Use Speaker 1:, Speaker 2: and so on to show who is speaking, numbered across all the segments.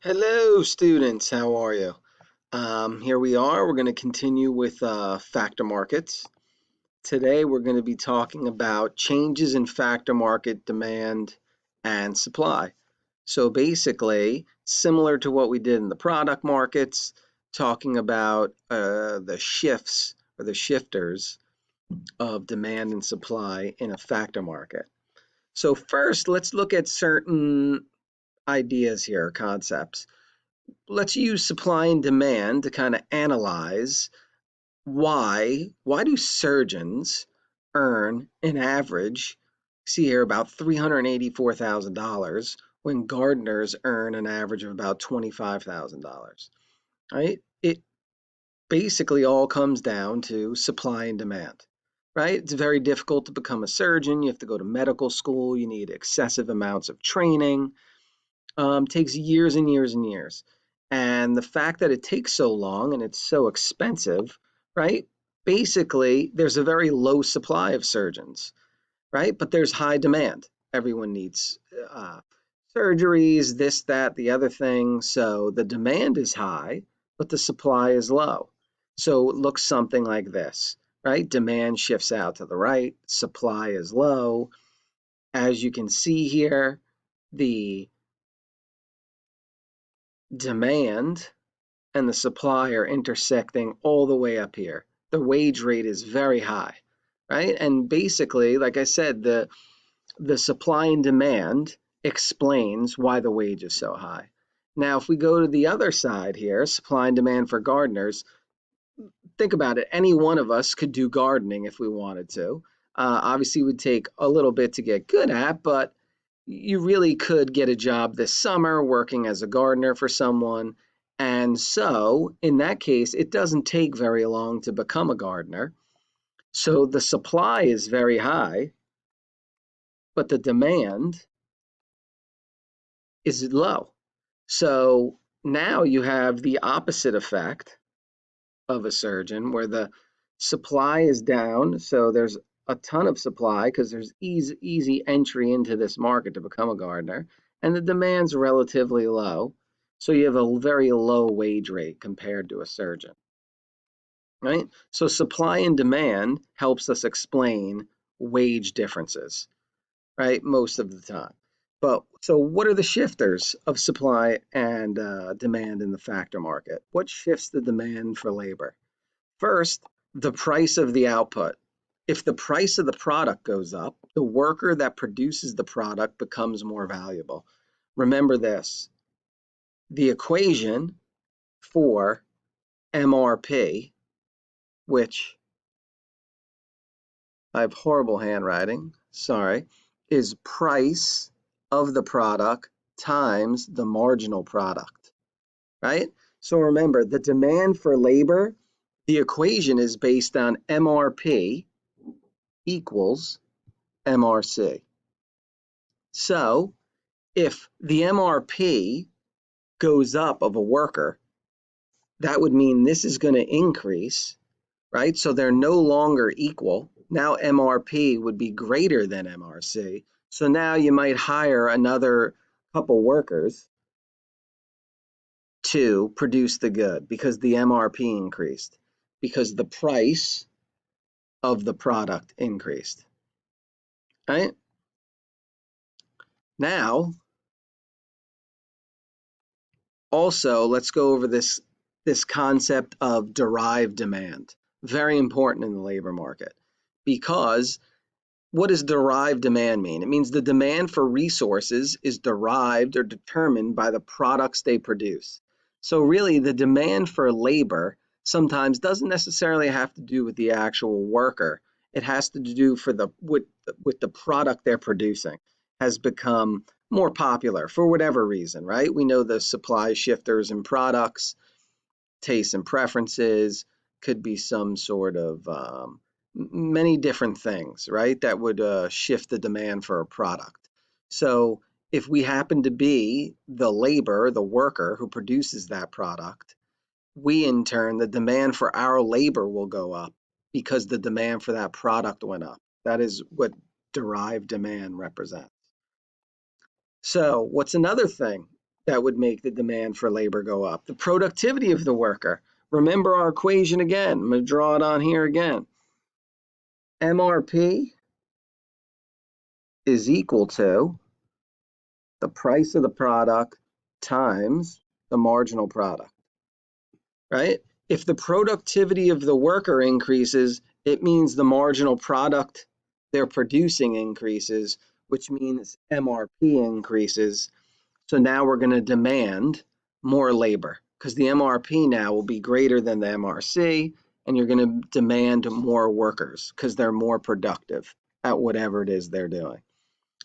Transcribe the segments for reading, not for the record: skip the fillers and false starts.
Speaker 1: Hello, students. How are you? Here we are. We're going to continue with factor markets. Today, we're going to be talking about changes in factor market demand and supply. So basically, similar to what we did in the product markets, talking about the shifts or the shifters of demand and supply in a factor market. So first, let's look at certain ideas here, concepts. Let's use supply and demand to kind of analyze why do surgeons earn an average, see here, about $384,000 when gardeners earn an average of about $25,000, right? It basically all comes down to supply and demand, right? It's very difficult to become a surgeon. You have to go to medical school. You need excessive amounts of training. Takes years and years and years. And the fact that it takes so long and it's so expensive, right? Basically, there's a very low supply of surgeons, right? But there's high demand. Everyone needs surgeries, this, that, the other thing. So the demand is high, but the supply is low. So it looks something like this, right? Demand shifts out to the right, supply is low. As you can see here, the demand and the supply are intersecting all the way up here. The wage rate is very high, right? And basically, like I said, the supply and demand explains why the wage is so high. Now, if we go to the other side here, supply and demand for gardeners, think about it. Any one of us could do gardening if we wanted to. Obviously, it would take a little bit to get good at, but you really could get a job this summer working as a gardener for someone. And so, in that case, it doesn't take very long to become a gardener. So the supply is very high, but the demand is low. So now you have the opposite effect of a surgeon where the supply is down. So there's a ton of supply because there's easy entry into this market to become a gardener, and the demand's relatively low. So you have a very low wage rate compared to a surgeon, right? So supply and demand helps us explain wage differences, right? Most of the time. But so what are the shifters of supply and demand in the factor market? What shifts the demand for labor? First, the price of the output. If the price of the product goes up, the worker that produces the product becomes more valuable. Remember this, the equation for MRP, which I have horrible handwriting, sorry, is price of the product times the marginal product, right? So remember, the demand for labor, the equation is based on MRP equals MRC. So if the MRP goes up of a worker, that would mean this is going to increase, right? So they're no longer equal. Now MRP would be greater than MRC. So now you might hire another couple workers to produce the good because the MRP increased, because the price of the product increased, right? Now, also, let's go over this concept of derived demand. Very important in the labor market, because what does derived demand mean? It means the demand for resources is derived or determined by the products they produce. So really, the demand for labor sometimes doesn't necessarily have to do with the actual worker. It has to do with the product they're producing has become more popular for whatever reason, right? We know the supply shifters in products, tastes and preferences, could be some sort of many different things, right? That would shift the demand for a product. So if we happen to be the labor, the worker who produces that product, we in turn, the demand for our labor will go up because the demand for that product went up. That is what derived demand represents. So what's another thing that would make the demand for labor go up. The productivity of the worker. Remember our equation again. I'm going to draw it on here again. MRP is equal to the price of the product times the marginal product, right? If the productivity of the worker increases, it means the marginal product they're producing increases, which means MRP increases. So now we're going to demand more labor because the MRP now will be greater than the MRC, and you're going to demand more workers because they're more productive at whatever it is they're doing.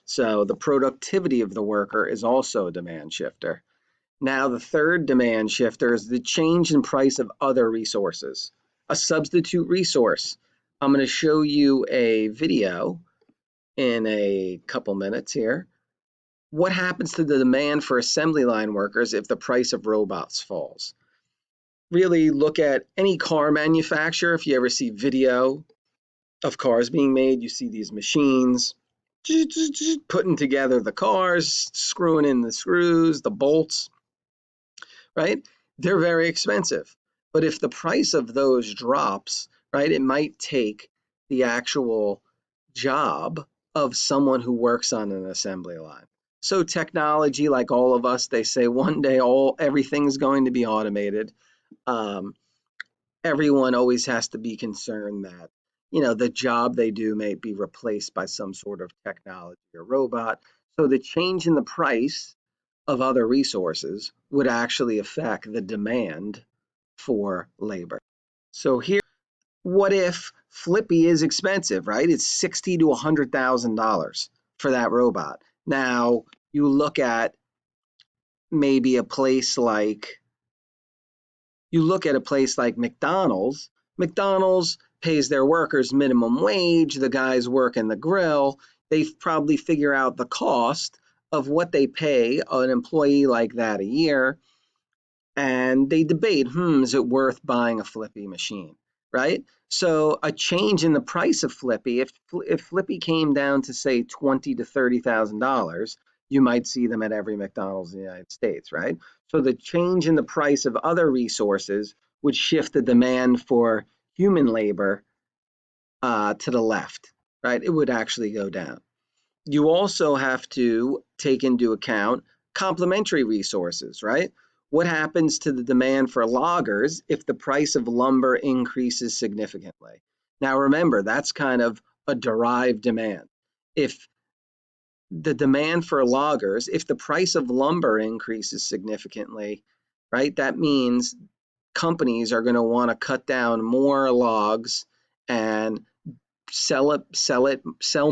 Speaker 1: So the productivity of the worker is also a demand shifter. Now the third demand shifter is the change in price of other resources, a substitute resource. I'm going to show you a video in a couple minutes here. What happens to the demand for assembly line workers if the price of robots falls? Really look at any car manufacturer. If you ever see video of cars being made, you see these machines putting together the cars, screwing in the screws, the bolts, right? They're very expensive. But if the price of those drops, right, it might take the actual job of someone who works on an assembly line. So technology, like all of us, they say one day everything's going to be automated. Everyone always has to be concerned that, the job they do may be replaced by some sort of technology or robot. So the change in the price of other resources would actually affect the demand for labor. So here, what if Flippy is expensive, right? It's $60,000 to $100,000 for that robot. Now you look at maybe a place like McDonald's. McDonald's pays their workers minimum wage. The guys work in the grill. They probably figure out the cost of what they pay an employee like that a year. And they debate, is it worth buying a Flippy machine, right? So a change in the price of Flippy, if Flippy came down to say $20,000 to $30,000, you might see them at every McDonald's in the United States, right? So the change in the price of other resources would shift the demand for human labor to the left, right? It would actually go down. You also have to take into account complementary resources, right? What happens to the demand for loggers if the price of lumber increases significantly? Now remember, that's kind of a derived demand. If the demand for loggers, if the price of lumber increases significantly, right, that means companies are going to want to cut down more logs and sell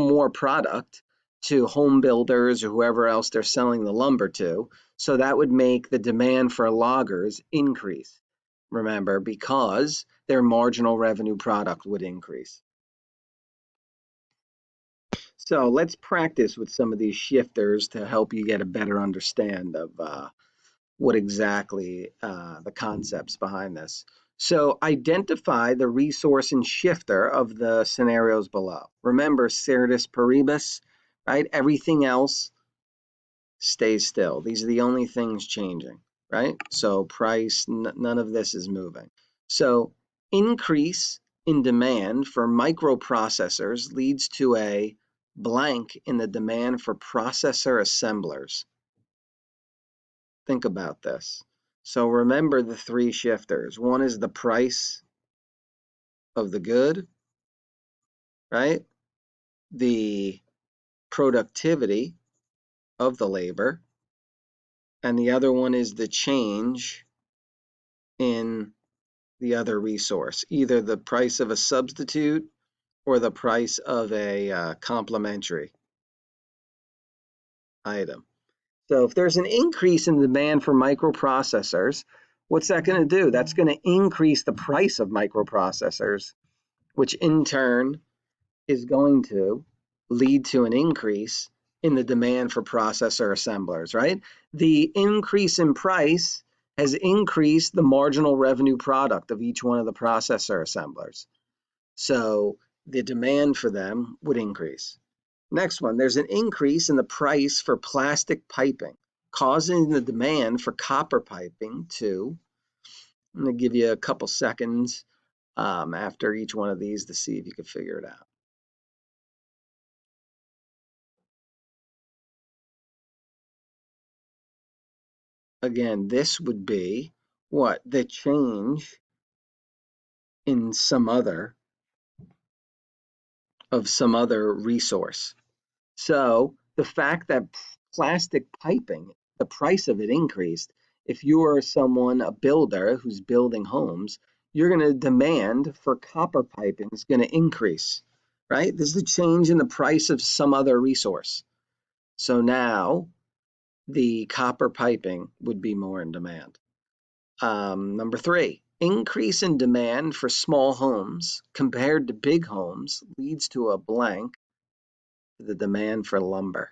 Speaker 1: more product to home builders or whoever else they're selling the lumber to. So that would make the demand for loggers increase, remember, because their marginal revenue product would increase. So let's practice with some of these shifters to help you get a better understand of what exactly the concepts behind this. So identify the resource and shifter of the scenarios below. Remember, ceteris paribus, right? Everything else stays still. These are the only things changing, right? So price, none of this is moving. So increase in demand for microprocessors leads to a blank in the demand for processor assemblers. Think about this. So remember the three shifters. One is the price of the good, right? The productivity of the labor. And the other one is the change in the other resource, either the price of a substitute or the price of a complementary item. So if there's an increase in demand for microprocessors, what's that going to do? That's going to increase the price of microprocessors, which in turn is going to lead to an increase in the demand for processor assemblers, right? The increase in price has increased the marginal revenue product of each one of the processor assemblers. So the demand for them would increase. Next one, there's an increase in the price for plastic piping causing the demand for copper piping to, I'm going to give you a couple seconds after each one of these to see if you can figure it out. Again, this would be what? The change in some other resource. So the fact that plastic piping, the price of it increased, if you're someone, a builder who's building homes, you're going to demand for copper piping is going to increase, right? This is a change in the price of some other resource. So now the copper piping would be more in demand. Number 3, increase in demand for small homes compared to big homes leads to a blank, the demand for lumber.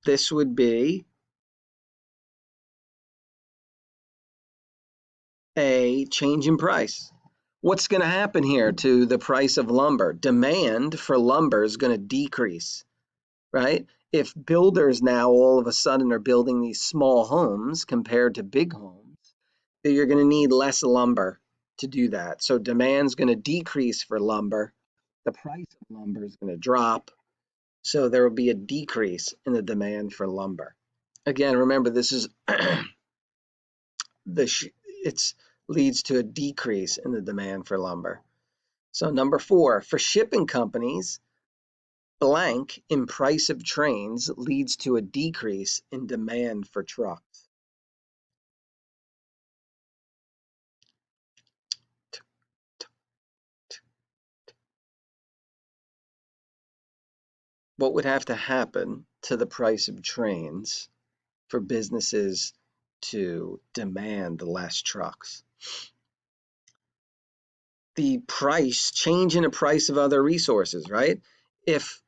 Speaker 1: This would be a change in price. What's going to happen here to the price of lumber? Demand for lumber is going to decrease, right? If builders now all of a sudden are building these small homes compared to big homes, then you're going to need less lumber to do that. So demand's going to decrease for lumber. The price of lumber is going to drop. So there will be a decrease in the demand for lumber. Again, remember, this is it leads to a decrease in the demand for lumber. So number 4, for shipping companies, blank in price of trains leads to a decrease in demand for trucks. What would have to happen to the price of trains for businesses to demand less trucks? The price, change in the price of other resources, right? If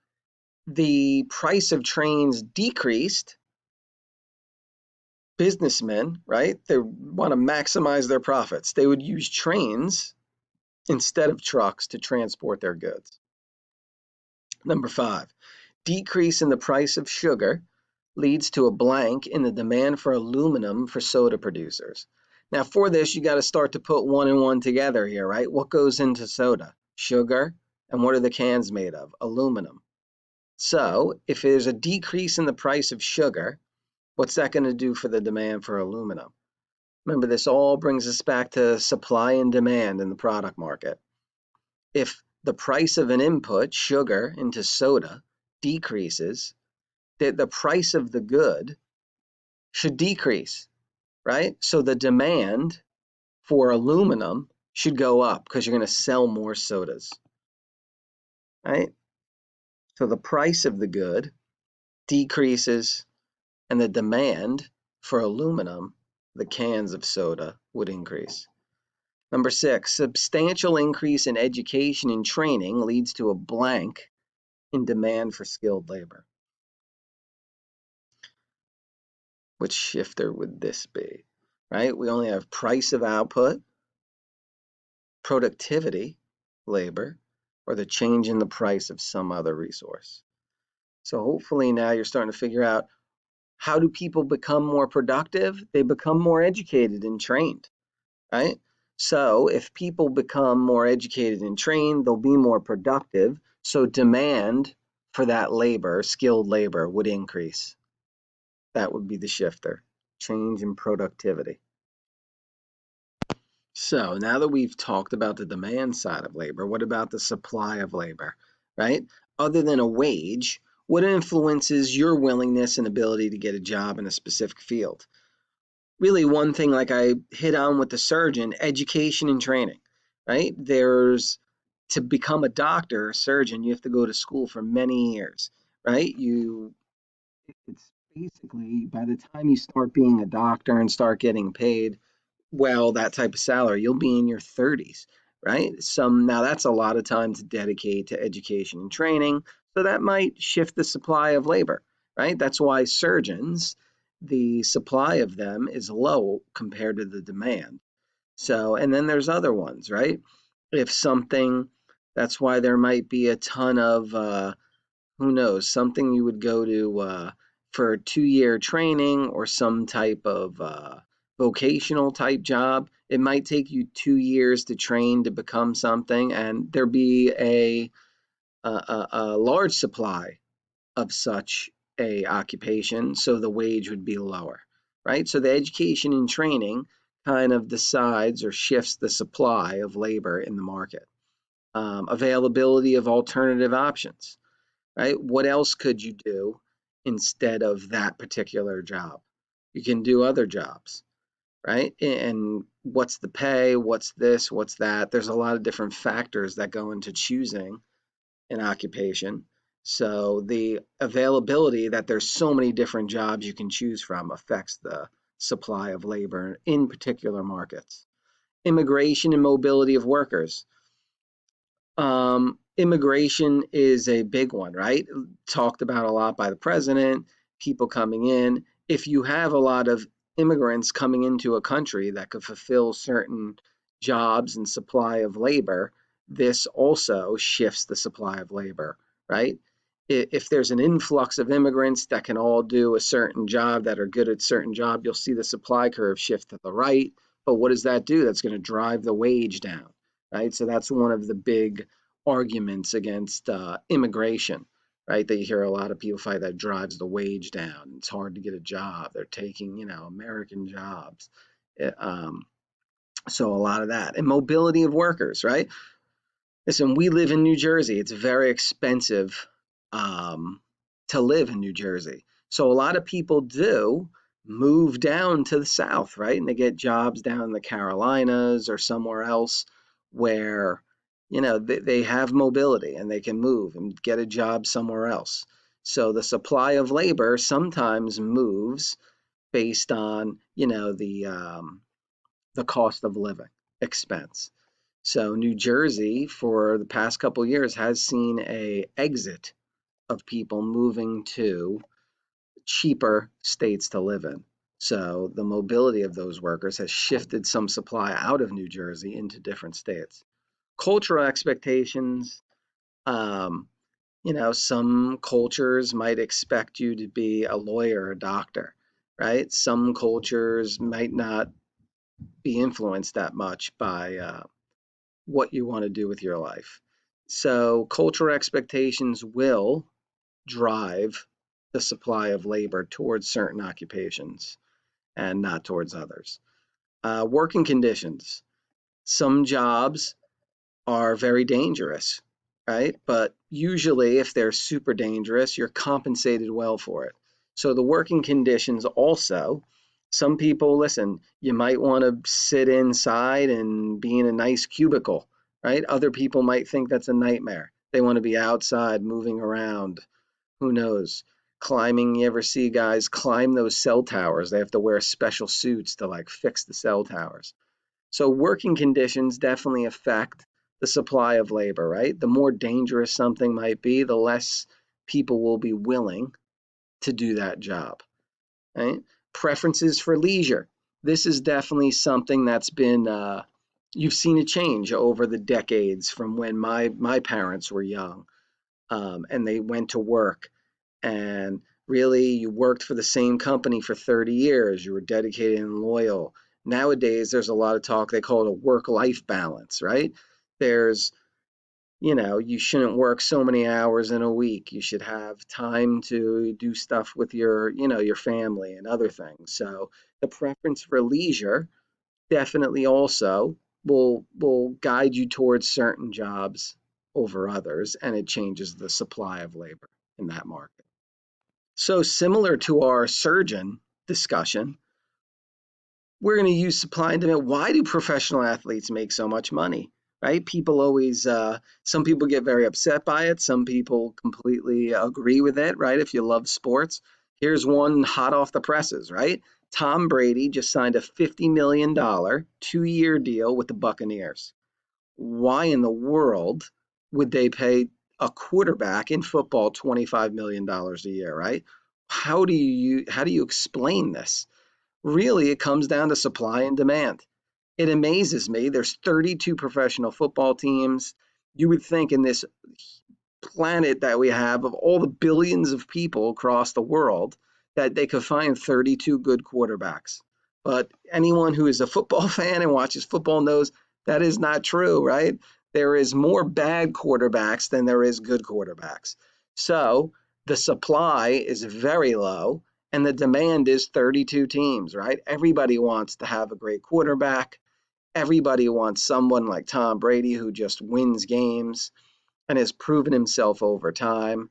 Speaker 1: the price of trains decreased, businessmen, right, they want to maximize their profits. They would use trains instead of trucks to transport their goods. Number 5, decrease in the price of sugar leads to a blank in the demand for aluminum for soda producers. Now for this, you got to start to put one and one together here, right? What goes into soda? Sugar. And what are the cans made of? Aluminum. So if there's a decrease in the price of sugar, what's that going to do for the demand for aluminum? Remember, this all brings us back to supply and demand in the product market. If the price of an input, sugar, into soda decreases, the price of the good should decrease, right? So the demand for aluminum should go up because you're going to sell more sodas, right? So the price of the good decreases and the demand for aluminum, the cans of soda, would increase. Number 6, substantial increase in education and training leads to a blank in demand for skilled labor. Which shifter would this be, right? We only have price of output, productivity, labor, or the change in the price of some other resource. So hopefully now you're starting to figure out, how do people become more productive? They become more educated and trained, right? So if people become more educated and trained, they'll be more productive. So demand for that labor, skilled labor, would increase. That would be the shifter, change in productivity. So now that we've talked about the demand side of labor, what about the supply of labor, right? Other than a wage, what influences your willingness and ability to get a job in a specific field? Really, one thing, like I hit on with the surgeon, education and training, right? To become a doctor or surgeon, you have to go to school for many years, right? It's basically, by the time you start being a doctor and start getting paid, well, that type of salary, you'll be in your 30s, right? Now that's a lot of time to dedicate to education and training. So that might shift the supply of labor, right? That's why surgeons, the supply of them is low compared to the demand. So, and then there's other ones, right? If something, that's why there might be a ton of, who knows, something you would go to for 2 year training or some type of vocational type job. It might take you 2 years to train to become something, and there be a large supply of such a occupation, so the wage would be lower, right? So the education and training kind of decides or shifts the supply of labor in the market. Availability of alternative options, right? What else could you do instead of that particular job? You can do other jobs, right? And what's the pay? What's this? What's that? There's a lot of different factors that go into choosing an occupation. So the availability that there's so many different jobs you can choose from affects the supply of labor in particular markets. Immigration and mobility of workers. Immigration is a big one, right? Talked about a lot by the president, people coming in. If you have a lot of immigrants coming into a country that could fulfill certain jobs and supply of labor, this also shifts the supply of labor, right? If there's an influx of immigrants that can all do a certain job, that are good at certain job, you'll see the supply curve shift to the right. But what does that do? That's going to drive the wage down, right? So that's one of the big arguments against immigration, right? That you hear a lot of people fight, that drives the wage down. It's hard to get a job. They're taking, American jobs. So a lot of that. And mobility of workers, right? Listen, we live in New Jersey. It's very expensive to live in New Jersey. So a lot of people do move down to the South, right? And they get jobs down in the Carolinas or somewhere else where, they have mobility and they can move and get a job somewhere else. So the supply of labor sometimes moves based on, the cost of living expense. So New Jersey, for the past couple of years, has seen a exit of people moving to cheaper states to live in. So the mobility of those workers has shifted some supply out of New Jersey into different states. Cultural expectations, um, some cultures might expect you to be a lawyer, a doctor, right? Some cultures might not be influenced that much by what you want to do with your life. So cultural expectations will drive the supply of labor towards certain occupations and not towards others. Working conditions. Some jobs are very dangerous, right? But usually, if they're super dangerous, you're compensated well for it. So the working conditions also, some people, listen, you might want to sit inside and be in a nice cubicle, right? Other people might think that's a nightmare. They want to be outside, moving around. Who knows? Climbing, you ever see guys climb those cell towers? They have to wear special suits to like fix the cell towers. So working conditions definitely affect the supply of labor, right? The more dangerous something might be, the less people will be willing to do that job, right? Preferences for leisure. This is definitely something that's been, you've seen a change over the decades from when my parents were young, and they went to work, and really you worked for the same company for 30 years. You were dedicated and loyal. Nowadays, there's a lot of talk, they call it a work-life balance, right? There's, you shouldn't work so many hours in a week. You should have time to do stuff with your family and other things. So the preference for leisure definitely also will guide you towards certain jobs over others, and it changes the supply of labor in that market. So similar to our surgeon discussion, we're going to use supply and demand. Why do professional athletes make so much money? Right? People always, some people get very upset by it. Some people completely agree with it, right? If you love sports, here's one hot off the presses, right? Tom Brady just signed a $50 million 2 year deal with the Buccaneers. Why in the world would they pay a quarterback in football $25 million a year, right? how do you explain this? Really, it comes down to supply and demand. It amazes me. There's 32 professional football teams. You would think in this planet that we have of all the billions of people across the world that they could find 32 good quarterbacks. But anyone who is a football fan and watches football knows that is not true, right? There is more bad quarterbacks than there is good quarterbacks. So the supply is very low and the demand is 32 teams, right? Everybody wants to have a great quarterback. Everybody wants someone like Tom Brady who just wins games and has proven himself over time,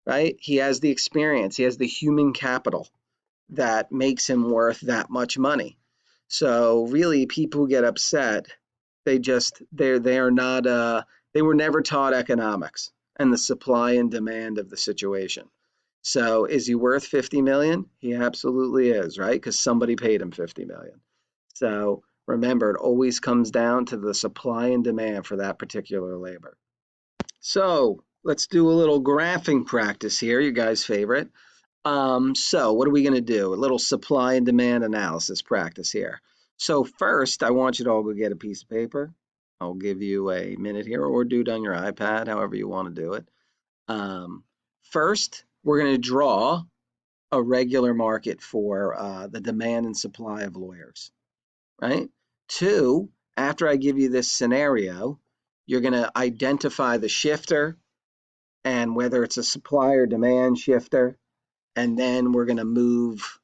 Speaker 1: right? He has the experience, he has the human capital that makes him worth that much money. So really, people who get upset, they are not they were never taught economics and the supply and demand of the situation. So is he worth 50 million? He absolutely is, right? Because somebody paid him 50 million. So remember, it always comes down to the supply and demand for that particular labor. So let's do a little graphing practice here, your guys' favorite. So what are we going to do? A little supply and demand analysis practice here. So first, I want you to all go get a piece of paper. I'll give you a minute here, or do it on your iPad, however you want to do it. First, we're going to draw a regular market for the demand and supply of lawyers, right? Two, after I give you this scenario, you're going to identify the shifter and whether it's a supply or demand shifter, and then we're going to move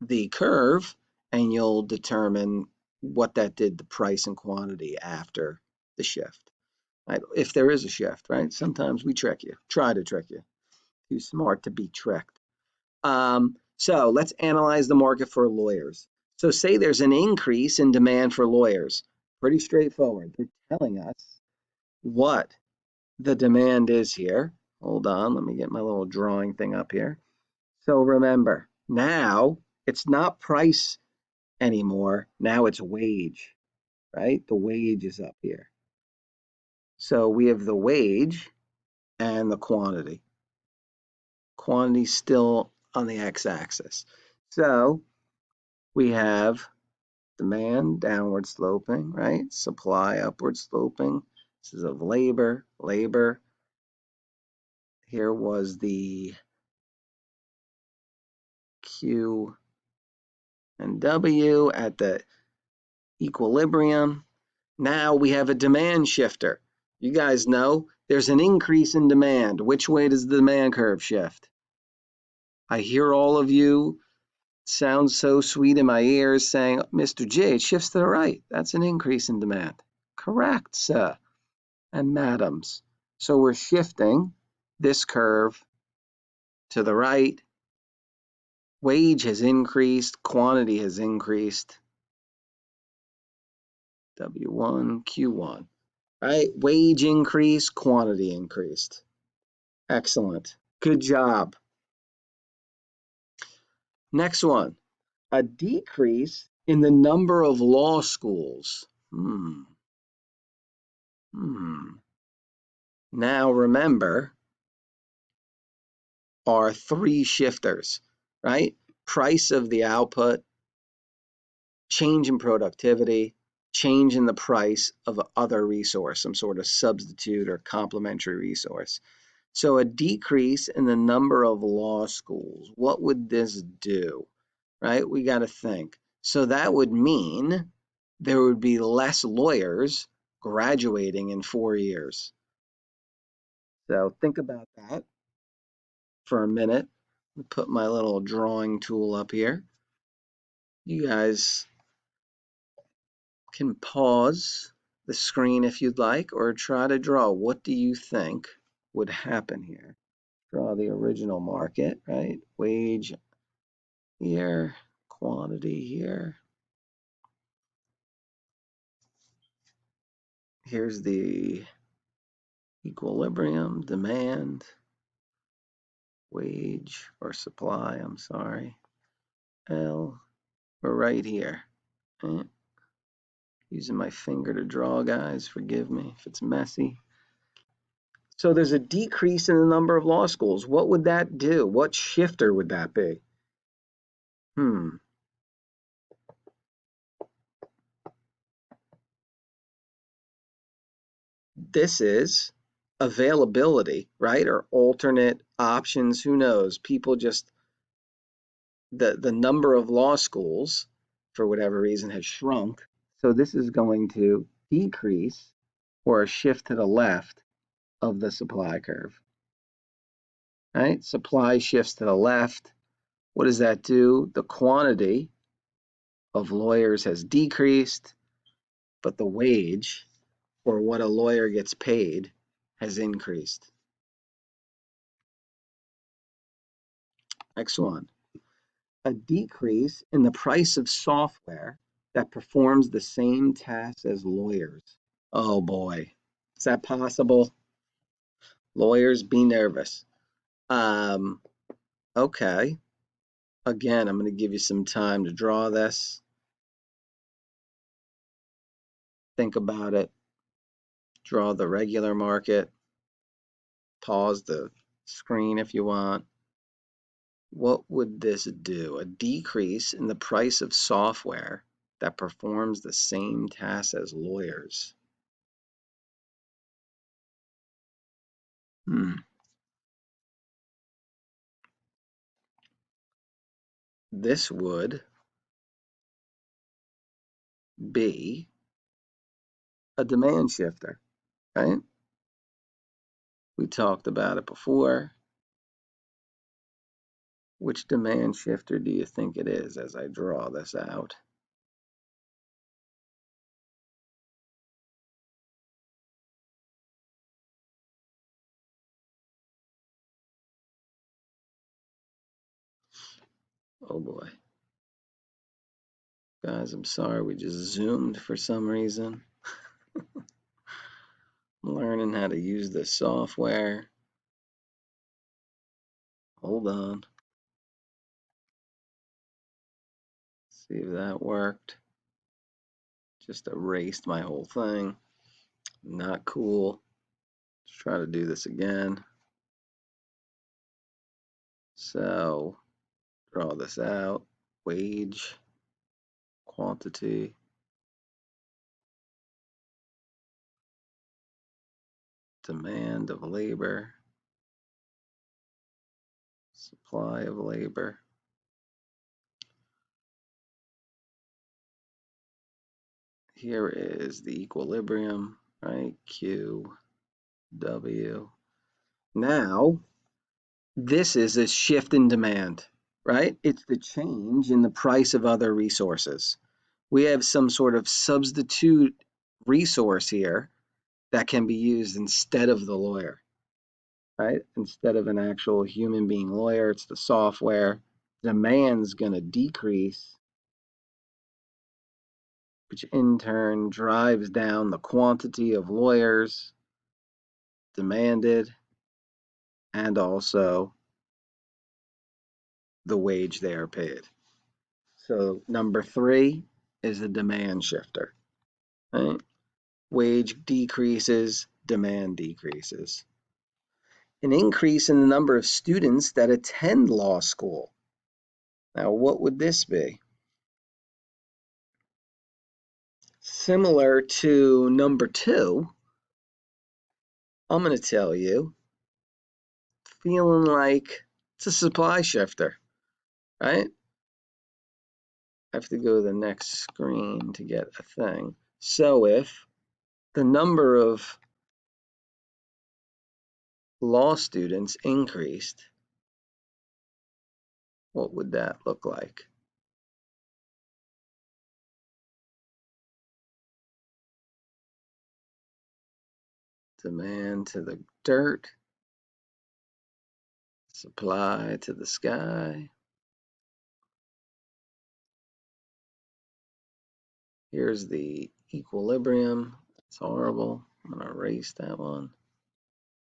Speaker 1: the curve and you'll determine what that did to price and quantity after the shift, right? If there is a shift, right? Sometimes we trick you, try to trick you. Too smart to be tricked. So let's analyze the market for lawyers. So say there's an increase in demand for lawyers. Pretty straightforward. They're telling us what the demand is here. Hold on, let me get my little drawing thing up here. So remember, now it's not price anymore. Now it's wage, right? The wage is up here. So we have the wage and the quantity. Quantity still on the x-axis. So we have demand downward sloping, right? Supply upward sloping. This is of labor. Labor. Here was the Q and W at the equilibrium. Now we have a demand shifter. You guys know there's an increase in demand. Which way does the demand curve shift? I hear all of you sound so sweet in my ears saying, Mr. J, it shifts to the right. That's an increase in demand. Correct, sir and madams. So we're shifting this curve to the right. Wage has increased, quantity has increased. W1, Q1, right? Wage increased, quantity increased. Excellent. Good job. Next one, a decrease in the number of law schools. Now remember, our three shifters, right? Price of the output, change in productivity, change in the price of other resource, some sort of substitute or complementary resource. So a decrease in the number of law schools, what would this do, right? We got to think. So that would mean there would be less lawyers graduating in 4 years. So think about that for a minute. Put my little drawing tool up here. You guys can pause the screen if you'd like, or try to draw. What do you think would happen here? Draw the original market, right? Wage here, quantity here. Here's the equilibrium, demand, wage, or supply, I'm sorry. L, we're right here. Okay. Using my finger to draw, guys, forgive me if it's messy. So there's a decrease in the number of law schools. What would that do? What shifter would that be? Hmm. This is availability, right? Or alternate options. Who knows? People just, the number of law schools, for whatever reason, has shrunk. So this is going to decrease or a shift to the left of the supply curve, right? Supply shifts to the left. What does that do? The quantity of lawyers has decreased, but the wage, or what a lawyer gets paid, has increased. Next one. A decrease in the price of software that performs the same tasks as lawyers. Oh boy. Is that possible? Lawyers, be nervous. Um, okay. Again, I'm going to give you some time to draw this. Think about it. Draw the regular market. Pause the screen if you want. What would this do? A decrease in the price of software that performs the same tasks as lawyers. This would be a demand shifter, right? We talked about it before. Which demand shifter do you think it is as I draw this out? Oh boy. Guys, I'm sorry, we just zoomed for some reason. I'm learning how to use this software. Hold on. See if that worked. Just erased my whole thing. Not cool. Let's try to do this again. So, draw this out. Wage, quantity, demand of labor, supply of labor. Here is the equilibrium, right? Q, W. Now, this is a shift in demand, right? It's the change in the price of other resources. We have some sort of substitute resource here that can be used instead of the lawyer, right? Instead of an actual human being lawyer, it's the software. Demand's going to decrease, which in turn drives down the quantity of lawyers demanded and also the wage they are paid. So number 3 is a demand shifter, right? Wage decreases, demand decreases. An increase in the number of students that attend law school. Now, what would this be? Similar to number 2, I'm going to tell you, feeling like it's a supply shifter, right? I have to go to the next screen to get a thing. So if the number of law students increased, what would that look like? Demand to the dirt, supply to the sky. Here's the equilibrium. It's horrible. I'm going to erase that one.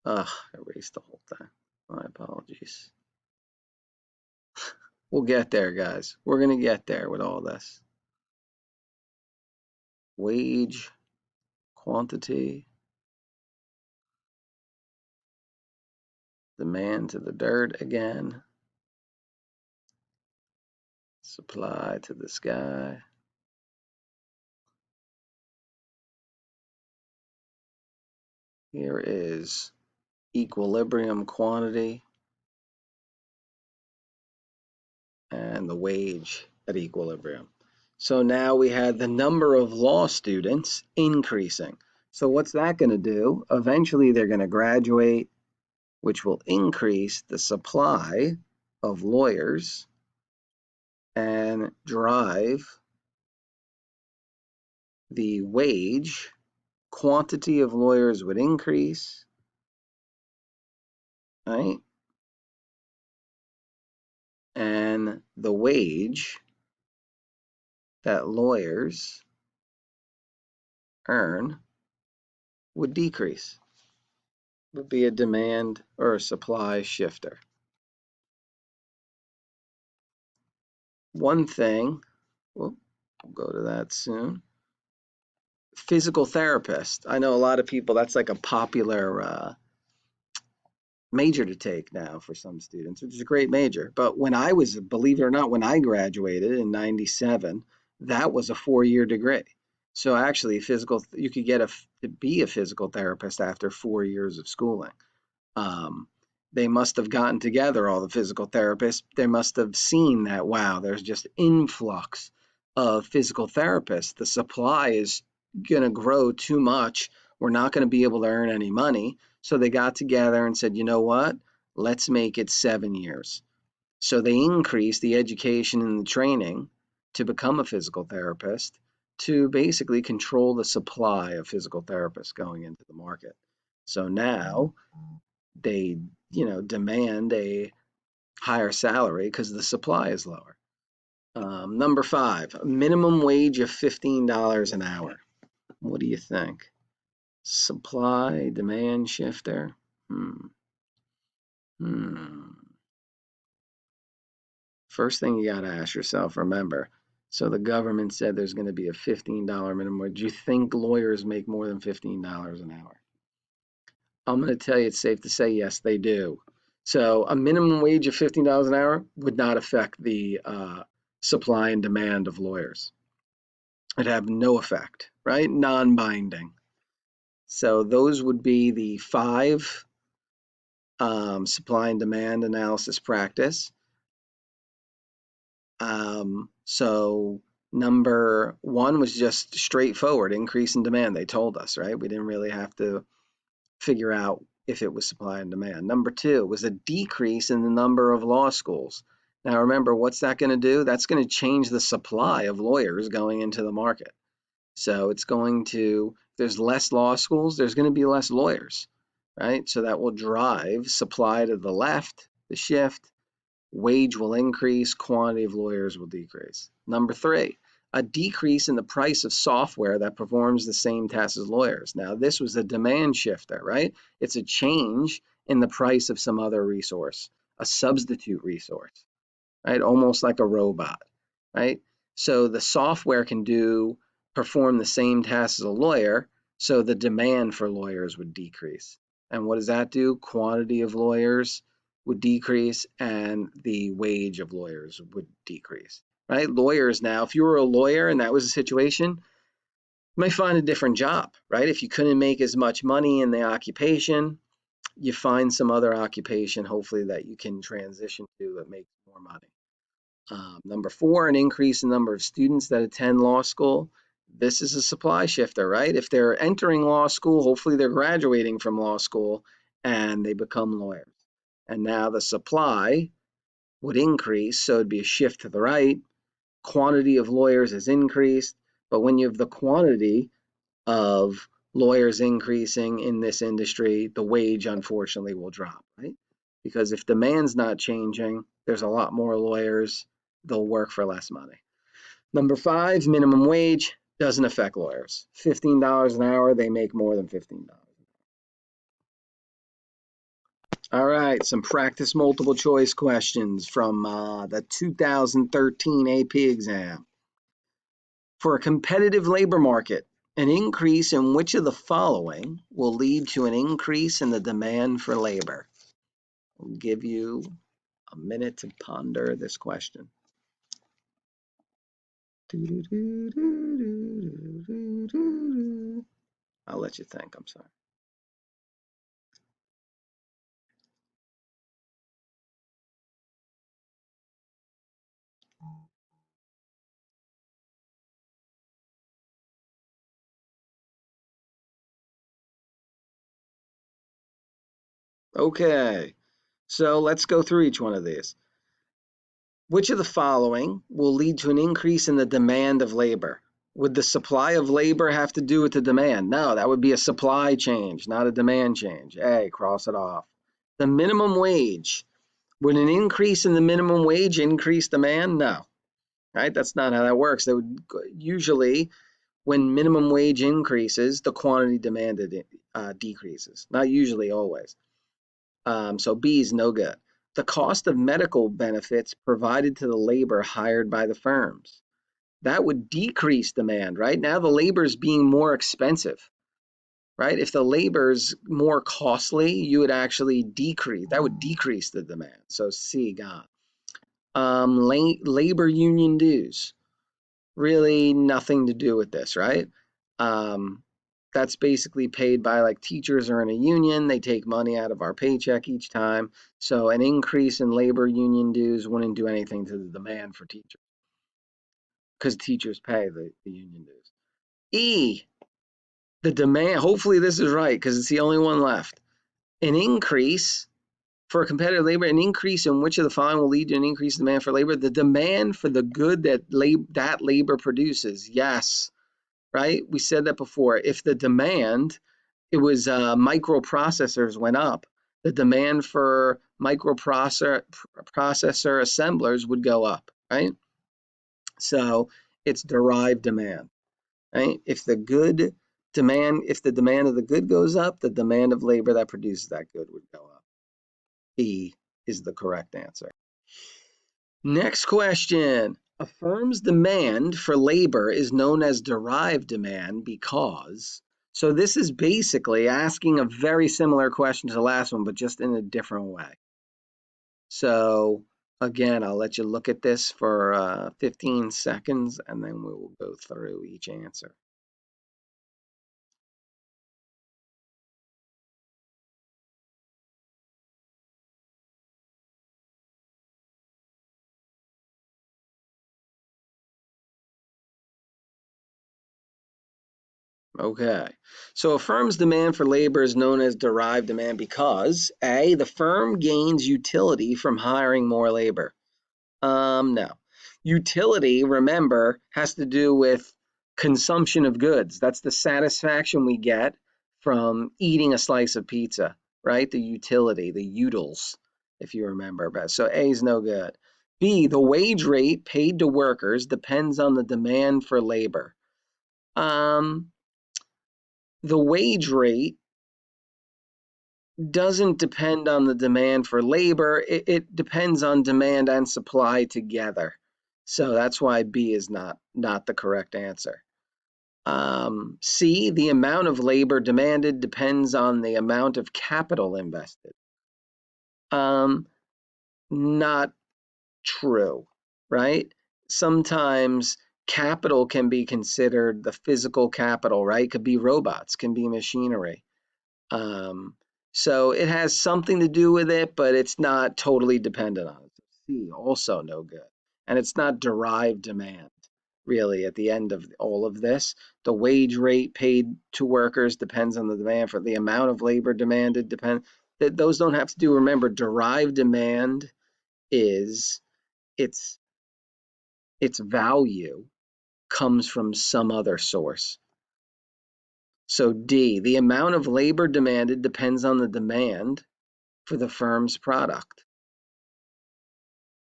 Speaker 1: Ugh, I erased the whole thing. My apologies. We'll get there, guys. We're going to get there with all this. Wage, quantity, Demand to the dirt again. Supply to the sky. Here is equilibrium quantity and the wage at equilibrium. So now we had the number of law students increasing. So what's that going to do? Eventually they're going to graduate, which will increase the supply of lawyers and drive the wage. Quantity of lawyers would increase, right? And the wage that lawyers earn would decrease. Would be a demand or a supply shifter. One thing, we'll go to that soon. Physical therapist. I know a lot of people, that's like a popular major to take now for some students, which is a great major. But when I was, believe it or not, when I graduated in 97, that was a 4-year degree. So actually you could get to be a physical therapist after 4 years of schooling. Um, they must have gotten together, all the physical therapists. They must have seen that, wow, there's just influx of physical therapists. The supply is going to grow too much. We're not going to be able to earn any money. So they got together and said, you know what? Let's make it 7 years. So they increased the education and the training to become a physical therapist to basically control the supply of physical therapists going into the market. So now they, demand a higher salary because the supply is lower. Number 5, a minimum wage of $15 an hour. What do you think? Supply, demand shifter? First thing you got to ask yourself, remember, so the government said there's going to be a $15 minimum wage. Do you think lawyers make more than $15 an hour? I'm going to tell you it's safe to say yes, they do. So a minimum wage of $15 an hour would not affect the supply and demand of lawyers. It'd have no effect, right? Non-binding. So those would be the 5 supply and demand analysis practice. So number 1 was just straightforward, increase in demand. They told us, right? We didn't really have to figure out if it was supply and demand. Number 2 was a decrease in the number of law schools. Now remember, what's that going to do? That's going to change the supply of lawyers going into the market. So it's going to, if there's less law schools, there's going to be less lawyers, right? So that will drive supply to the left, the shift. Wage will increase, quantity of lawyers will decrease. Number 3, a decrease in the price of software that performs the same tasks as lawyers. Now, this was a demand shifter, right? It's a change in the price of some other resource, a substitute resource, right? Almost like a robot, right? So the software can perform the same tasks as a lawyer, so the demand for lawyers would decrease. And what does that do? Quantity of lawyers would decrease and the wage of lawyers would decrease, right? Lawyers now, if you were a lawyer and that was a situation, you might find a different job, right? If you couldn't make as much money in the occupation, you find some other occupation, hopefully, that you can transition to that makes more money. Number 4, an increase in the number of students that attend law school. This is a supply shifter, right? If they're entering law school, hopefully they're graduating from law school and they become lawyers. And now the supply would increase, so it'd be a shift to the right. Quantity of lawyers has increased, but when you have the quantity of lawyers increasing in this industry, the wage unfortunately will drop, right? Because if demand's not changing, there's a lot more lawyers, they'll work for less money. Number 5, minimum wage doesn't affect lawyers. $15 an hour, they make more than $15. All right, some practice multiple choice questions from the 2013 AP exam. For a competitive labor market, an increase in which of the following will lead to an increase in the demand for labor? I'll give you a minute to ponder this question. I'll let you think, I'm sorry. Okay, so let's go through each one of these. Which of the following will lead to an increase in the demand of labor? Would the supply of labor have to do with the demand? No, that would be a supply change, not a demand change. A, cross it off. The minimum wage. Would an increase in the minimum wage increase demand? No, right? That's not how that works. That would usually, when minimum wage increases, the quantity demanded decreases. Not usually, always. So B is no good. The cost of medical benefits provided to the labor hired by the firms. That would decrease demand, right? Now the labor is being more expensive, right? If the labor is more costly, you would actually decrease, that would decrease the demand. So C, gone. Labor union dues, really nothing to do with this, right? That's basically paid by, like, teachers are in a union, they take money out of our paycheck each time. So an increase in labor union dues wouldn't do anything to the demand for teachers because teachers pay the union dues. E, the demand, hopefully this is right because it's the only one left. An increase for competitive labor, an increase in which of the following will lead to an increase in demand for labor? The demand for the good that labor produces. Yes, right? We said that before. If the demand, it was microprocessors went up, the demand for microprocessor assemblers would go up, right? So it's derived demand, right? If the demand of the good goes up, the demand of labor that produces that good would go up. E is the correct answer. Next question. A firm's demand for labor is known as derived demand because, so this is basically asking a very similar question to the last one, but just in a different way. So again, I'll let you look at this for 15 seconds and then we will go through each answer. Okay, so a firm's demand for labor is known as derived demand because A, the firm gains utility from hiring more labor. No. Utility, remember, has to do with consumption of goods. That's the satisfaction we get from eating a slice of pizza, right? The utility, the utils, if you remember. So A is no good. B, the wage rate paid to workers depends on the demand for labor. The wage rate doesn't depend on the demand for labor. It depends on demand and supply together. So that's why B is not the correct answer. C, the amount of labor demanded depends on the amount of capital invested. Not true, right? Sometimes capital can be considered the physical capital, right? Could be robots, can be machinery. So it has something to do with it, but it's not totally dependent on it. C, also no good. And it's not derived demand, really, at the end of all of this. The wage rate paid to workers depends on the demand for the amount of labor demanded. Those don't have to do, remember, derived demand is its value comes from some other source. So D, the amount of labor demanded depends on the demand for the firm's product.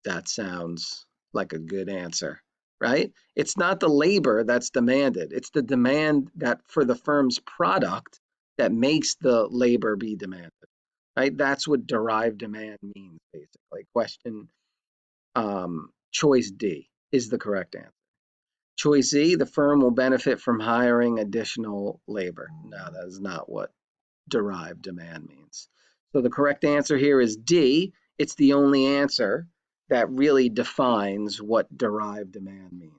Speaker 1: That sounds like a good answer, right? It's not the labor that's demanded. It's the demand that for the firm's product that makes the labor be demanded, right? That's what derived demand means, basically. Question, choice D is the correct answer. Choice E, the firm will benefit from hiring additional labor. No, that is not what derived demand means. So the correct answer here is D. It's the only answer that really defines what derived demand means.